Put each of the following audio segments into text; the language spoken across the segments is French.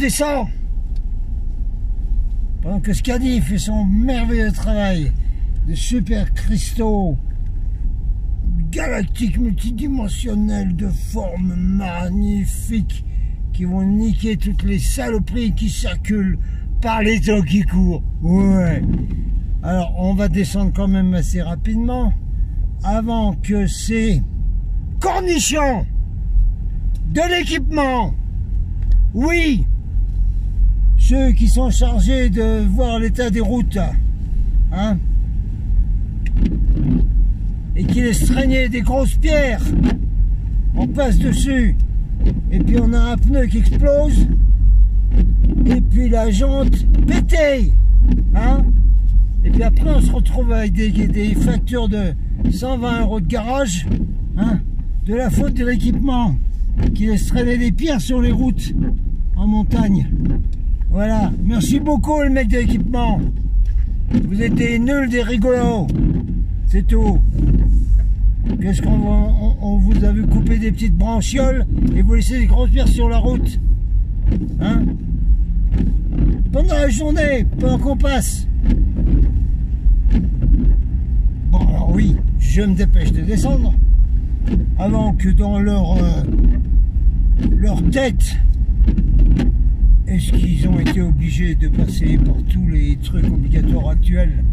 descend. Pendant que Scadi fait son merveilleux travail de super cristaux galactiques multidimensionnels de formes magnifiques qui vont niquer toutes les saloperies qui circulent par les temps qui courent. Ouais. Alors on va descendre quand même assez rapidement avant que ces cornichons de l'équipement, oui, ceux qui sont chargés de voir l'état des routes, hein, et qui laissent traîner des grosses pierres, on passe dessus, et puis on a un pneu qui explose, et puis la jante pétée, hein, et puis après on se retrouve avec des factures de 120 € de garage, hein, de la faute de l'équipement qui laisse traîner des pierres sur les routes en montagne. Voilà, merci beaucoup le mec de l'équipement. Vous êtes des nuls, des rigolos. C'est tout. Qu'est-ce qu'on vous a vu couper des petites branchioles et vous laissez des grosses pierres sur la route, hein, pendant la journée, pendant qu'on passe. Bon alors oui, je me dépêche de descendre avant que dans leur tête, est-ce qu'ils ont été obligés de passer par tous les trucs obligatoires actuels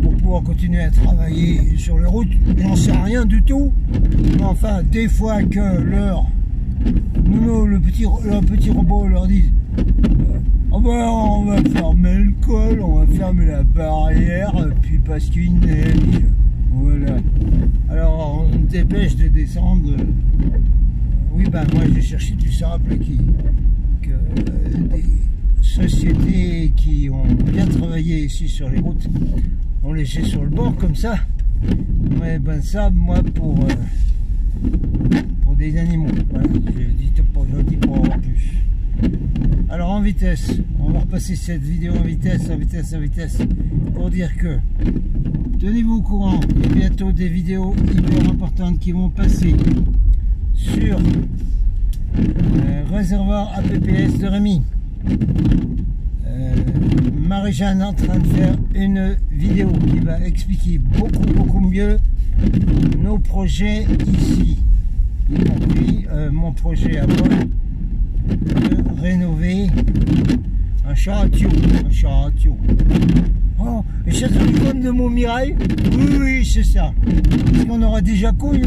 pour pouvoir continuer à travailler sur les routes? J'en sais rien du tout. Mais enfin, des fois que leur petit robot leur dit oh ben, on va fermer le col, on va fermer la barrière, puis parce qu'il neige. Voilà. Alors on se dépêche de descendre. Oui, ben moi j'ai cherché du sable des sociétés qui ont bien travaillé ici sur les routes ont laissé sur le bord comme ça. Mais ben ça, moi pour des animaux. Voilà. Je dis pas en plus. Alors en vitesse, on va repasser cette vidéo en vitesse, pour dire que tenez-vous au courant, il y a bientôt des vidéos hyper importantes qui vont passer sur réservoir APPS de Rémi. Marie-Jeanne est en train de faire une vidéo qui va expliquer beaucoup mieux nos projets ici, y compris mon projet à moi de rénover un château. Oh, et château du cône de Montmirail? Oui, c'est ça. Est-ce qu'on aura déjà couilles?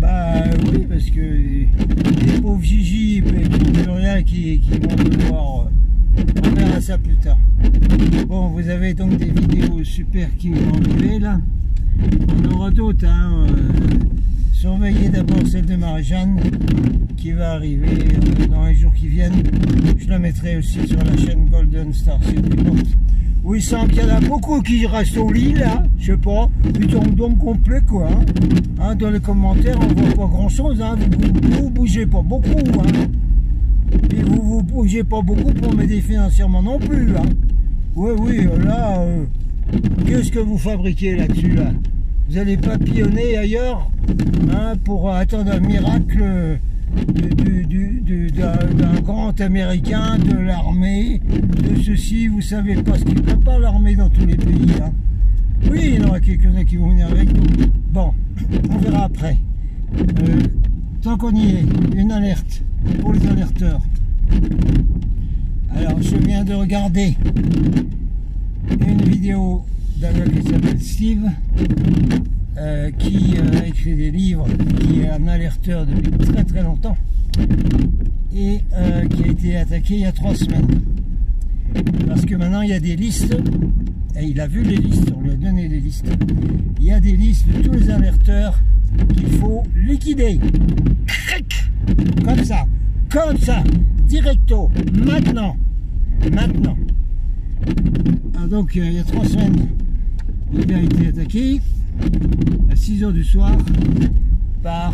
Bah oui, parce que les pauvres Gigi et plus rien qui vont devoir. On verra ça plus tard. Bon, vous avez donc des vidéos super qui vont arriver là. On aura d'autres, hein. Surveillez d'abord celle de Marie-Jeanne qui va arriver dans les jours qui viennent. Je la mettrai aussi sur la chaîne Golden Star Support. Oui, il semble qu'il y en a beaucoup qui restent au lit là, je sais pas, ils tombent donc complet quoi. Hein, dans les commentaires on voit pas grand chose, hein. Vous bougez pas beaucoup, hein. Et vous bougez pas beaucoup pour m'aider financièrement non plus, hein. Oui, là, qu'est-ce que vous fabriquez là-dessus là? Vous allez papillonner ailleurs, hein, pour attendre un miracle d'un grand américain, de l'armée, de ceci. Vous savez pas ce qu'il prépare l'armée dans tous les pays, hein. Oui, il y en aura quelques-uns qui vont venir avec nous. Bon, on verra après. Tant qu'on y est, une alerte pour les alerteurs. Alors, je viens de regarder une vidéo d'un gars qui s'appelle Steve, qui a écrit des livres, qui est un alerteur depuis très longtemps, et qui a été attaqué il y a 3 semaines. Parce que maintenant il y a des listes, et il a vu les listes, on lui a donné les listes. Il y a des listes de tous les alerteurs qu'il faut liquider. Comme ça, directo, maintenant. Ah, donc il y a 3 semaines, il a été attaqué à 6 h du soir par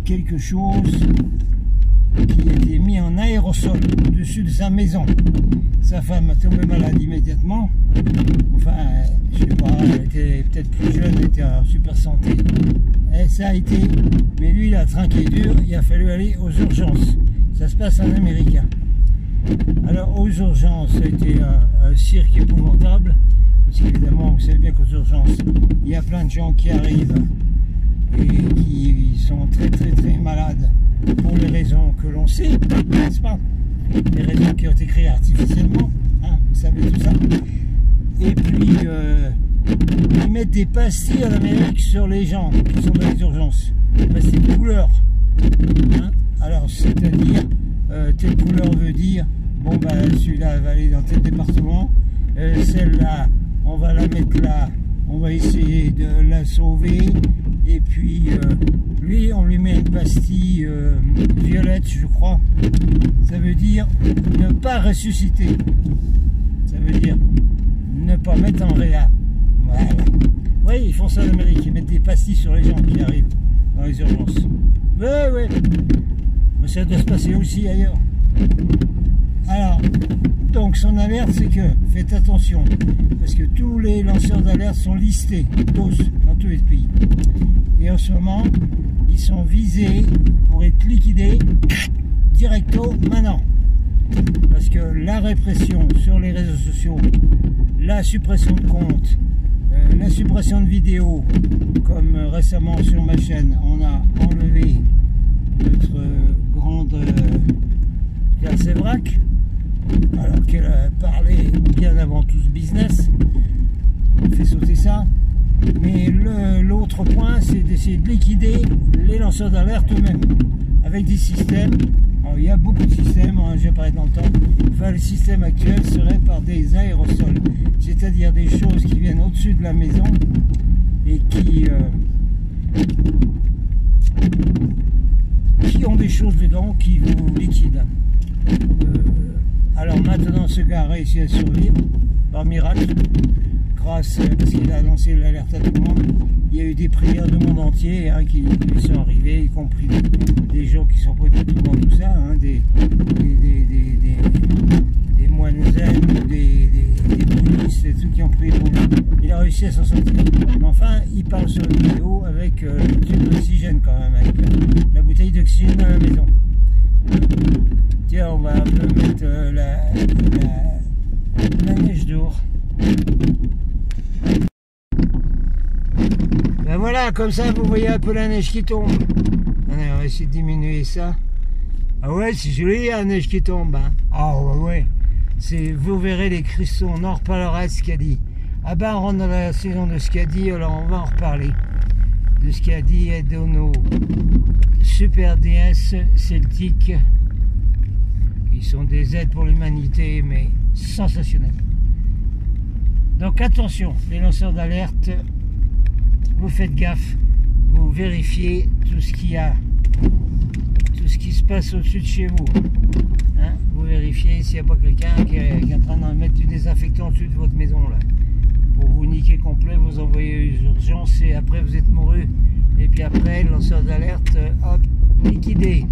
quelque chose qui a été mis en aérosol au-dessus de sa maison. Sa femme a tombé malade immédiatement. Enfin, je sais pas, elle était peut-être plus jeune, elle était en super santé. Et ça a été, mais lui il a trinqué dur, il a fallu aller aux urgences. Ça se passe en Amérique. Alors aux urgences, ça a été un cirque épouvantable, parce qu'évidemment, vous savez bien qu'aux urgences, il y a plein de gens qui arrivent et qui sont très très très malades pour les raisons que l'on sait, n'est-ce pas? Les raisons qui ont été créées artificiellement, hein, vous savez tout ça. Et puis, ils mettent des pastilles en Amérique sur les gens qui sont dans les urgences. Des pastilles de couleur. Hein? Alors, c'est-à-dire, telle couleur veut dire, bon, bah, celui-là va aller dans tel département, celle-là, on va la mettre là, on va essayer de la sauver, et puis, lui, on lui met une pastille violette, je crois. Ça veut dire ne pas ressusciter. Ça veut dire ne pas mettre en réa. Voilà. Oui, ils font ça en Amérique, ils mettent des pastilles sur les gens qui arrivent dans les urgences. Oui, oui. Mais ça doit se passer aussi ailleurs. Alors, donc son alerte, c'est que, faites attention, parce que tous les lanceurs d'alerte sont listés, tous, dans tous les pays. Et en ce moment, ils sont visés pour être liquidés directo maintenant. Parce que la répression sur les réseaux sociaux, la suppression de comptes, la suppression de vidéos, comme récemment sur ma chaîne, on a enlevé notre grande Claire Sévrac, alors qu'elle a parlé bien avant tout ce business, on fait sauter ça. Mais l'autre point, c'est d'essayer de liquider les lanceurs d'alerte eux-mêmes, avec des systèmes. Alors, il y a beaucoup de systèmes, hein, j'ai parlé dans le temps. Enfin, le système actuel serait par des aérosols, c'est-à-dire des choses qui viennent au-dessus de la maison et qui ont des choses dedans qui vous liquident. Alors maintenant, ce gars a réussi à survivre par miracle, grâce parce qu'il a lancé l'alerte à tout le monde. Il y a eu des prières du monde entier hein, qui lui sont arrivées, y compris des gens qui sont pas du tout dans tout ça, hein, des moines zen, des bouddhistes et tout qui ont prié pour lui. Il a réussi à s'en sortir. Mais enfin, il parle sur une vidéo avec le tube d'oxygène quand même, avec la bouteille d'oxygène dans la maison. Tiens, on va un peu mettre la neige dehors. Ben voilà, comme ça vous voyez un peu la neige qui tombe. Allez, on va essayer de diminuer ça. Ah ouais, c'est joli la neige qui tombe. Hein. Ah ouais, ouais. Vous verrez les cristaux, on en reparlera de ce qu'a dit. Ah ben on rentre dans la saison de ce qu'a dit, alors on va en reparler. De ce qu'a dit et de nos super déesses celtiques. Ils sont des aides pour l'humanité, mais sensationnels. Donc attention, les lanceurs d'alerte, vous faites gaffe, vous vérifiez tout ce qu'il y a, tout ce qui se passe au-dessus de chez vous. Hein, vous vérifiez s'il n'y a pas quelqu'un qui est en train de mettre du désinfectant au-dessus de votre maison là. Pour vous niquer complet, vous envoyez aux urgences et après vous êtes mouru. Et puis après, le lanceur d'alerte, hop, liquidé.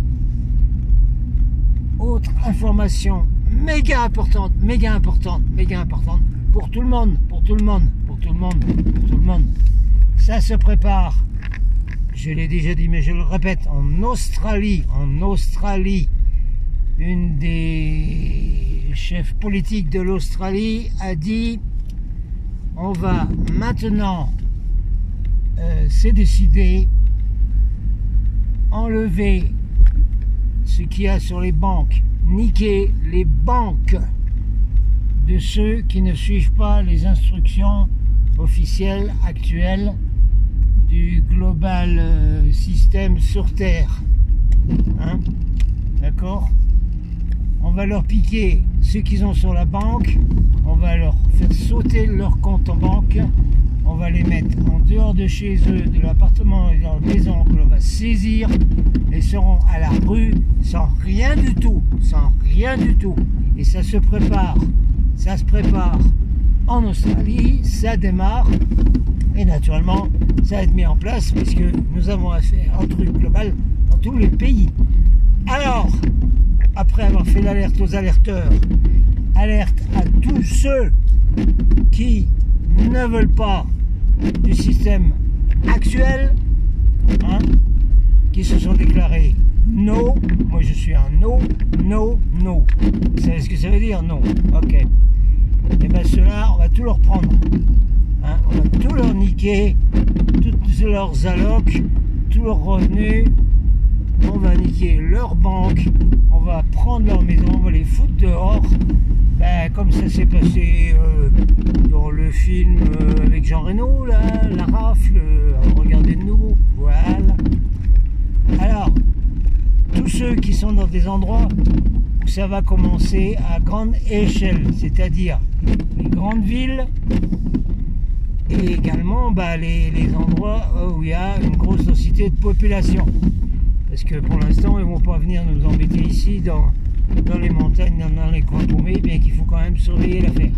Autre information méga importante pour tout le monde, pour tout le monde. Ça se prépare. Je l'ai déjà dit, mais je le répète, en Australie, une des chefs politiques de l'Australie a dit on va maintenant, c'est décidé, enlever ce qu'il y a sur les banques, niquer les banques de ceux qui ne suivent pas les instructions officielles actuelles du global système sur Terre. Hein? D'accord? On va leur piquer ce qu'ils ont sur la banque, on va leur faire sauter leur compte en banque, on va les mettre en dehors de chez eux, de l'appartement et de leur maison que l'on va saisir, et seront à la rue sans rien du tout, Et ça se prépare en Australie, ça démarre, et naturellement, ça va être mis en place puisque nous avons affaire à un truc global dans tous les pays. Alors, après avoir fait l'alerte aux alerteurs, alerte à tous ceux qui ne veulent pas du système actuel, hein, qui se sont déclarés no. Moi je suis un no, no, no. Vous savez ce que ça veut dire? Non. Ok. Et bien ceux-là, on va tout leur prendre. Hein, on va tout leur niquer, toutes leurs allocs, tous leurs revenus. On va niquer leur banque, on va prendre leur maison, on va les foutre dehors. Ben, comme ça s'est passé dans le film avec Jean Reno, là, La Rafle, regardez de nouveau, voilà. Alors, tous ceux qui sont dans des endroits où ça va commencer à grande échelle, c'est-à-dire les grandes villes et également les endroits où il y a une grosse densité de population. Parce que pour l'instant, ils ne vont pas venir nous embêter ici dans les montagnes, dans les coins paumés, bien qu'il faut quand même surveiller l'affaire.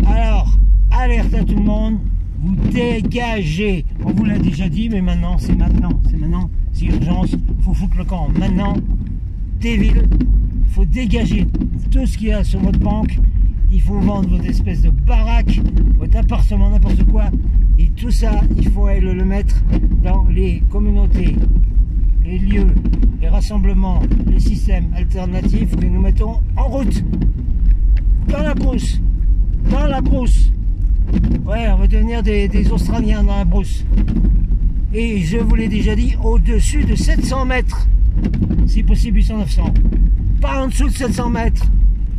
Alors, alerte à tout le monde, vous dégagez. On vous l'a déjà dit, mais maintenant, c'est maintenant. C'est maintenant, c'est urgence, il faut foutre le camp. Maintenant, des villes, il faut dégager tout ce qu'il y a sur votre banque. Il faut vendre votre espèce de baraque, votre appartement, n'importe quoi. Et tout ça, il faut aller le mettre dans les communautés, les lieux, les rassemblements, les systèmes alternatifs que nous mettons en route. Dans la brousse. Dans la brousse. Ouais, on va devenir des Australiens dans la brousse. Et je vous l'ai déjà dit, au-dessus de 700 mètres. Si possible 800-900. Pas en dessous de 700 mètres.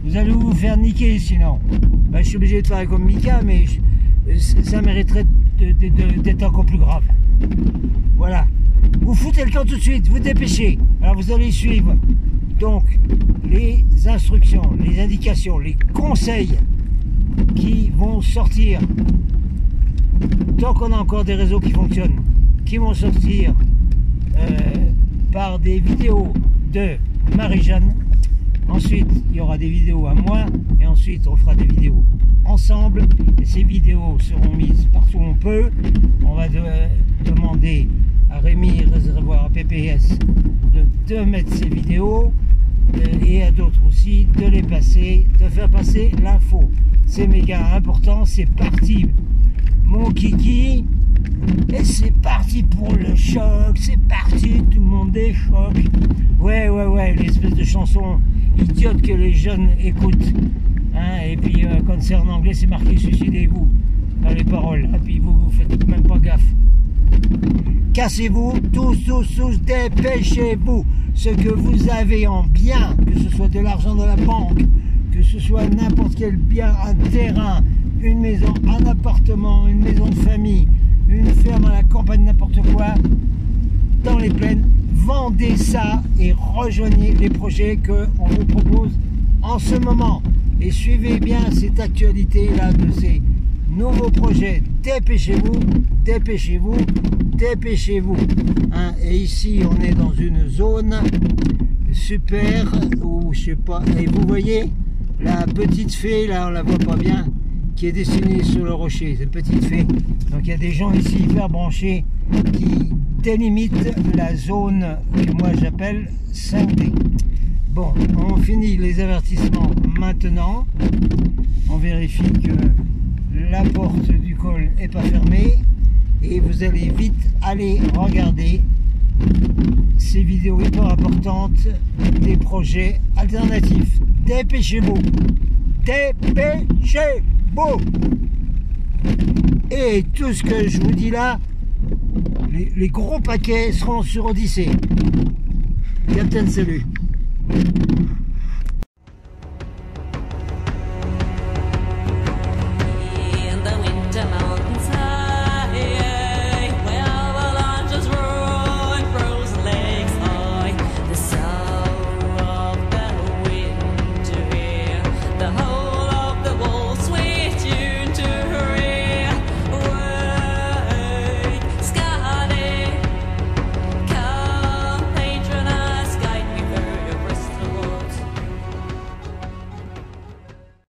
Vous allez vous faire niquer sinon. Ben, je suis obligé de faire comme Mika, mais ça mériterait d'être encore plus grave. Voilà. Vous foutez le camp tout de suite, vous dépêchez. Alors vous allez suivre donc les instructions, les indications, les conseils qui vont sortir. Tant qu'on a encore des réseaux qui fonctionnent, qui vont sortir par des vidéos de Marie-Jeanne. Ensuite, il y aura des vidéos à moi et ensuite on fera des vidéos ensemble. Et ces vidéos seront mises partout où on peut. On va demander à Rémi Réservoir à PPS de mettre ces vidéos et à d'autres aussi de les passer, de faire passer l'info. C'est méga important, c'est parti mon kiki et c'est parti pour le choc, c'est parti, tout le monde est choc. Ouais, l'espèce de chanson idiote que les jeunes écoutent. Hein, et puis quand c'est en anglais, c'est marqué suicidez-vous dans les paroles. Et puis vous faites même pas gaffe. Cassez-vous, tous, dépêchez-vous. Ce que vous avez en bien, que ce soit de l'argent dans la banque, que ce soit n'importe quel bien, un terrain, une maison, un appartement, une maison de famille, une ferme à la campagne, n'importe quoi, dans les plaines, vendez ça et rejoignez les projets qu'on vous propose en ce moment. Et suivez bien cette actualité-là de ces nouveaux projets. Dépêchez-vous, dépêchez-vous, dépêchez-vous. Hein, et ici, on est dans une zone super, où je sais pas, et vous voyez la petite fée, là on la voit pas bien, qui est dessinée sur le rocher, cette petite fée. Donc il y a des gens ici hyper branchés qui délimitent la zone que moi j'appelle 5D. Bon, on finit les avertissements maintenant. On vérifie que la porte du col n'est pas fermée. Et vous allez vite aller regarder ces vidéos hyper importantes des projets alternatifs. Dépêchez-vous. Dépêchez-vous. Et tout ce que je vous dis là, les gros paquets seront sur Odyssée. Captain, salut.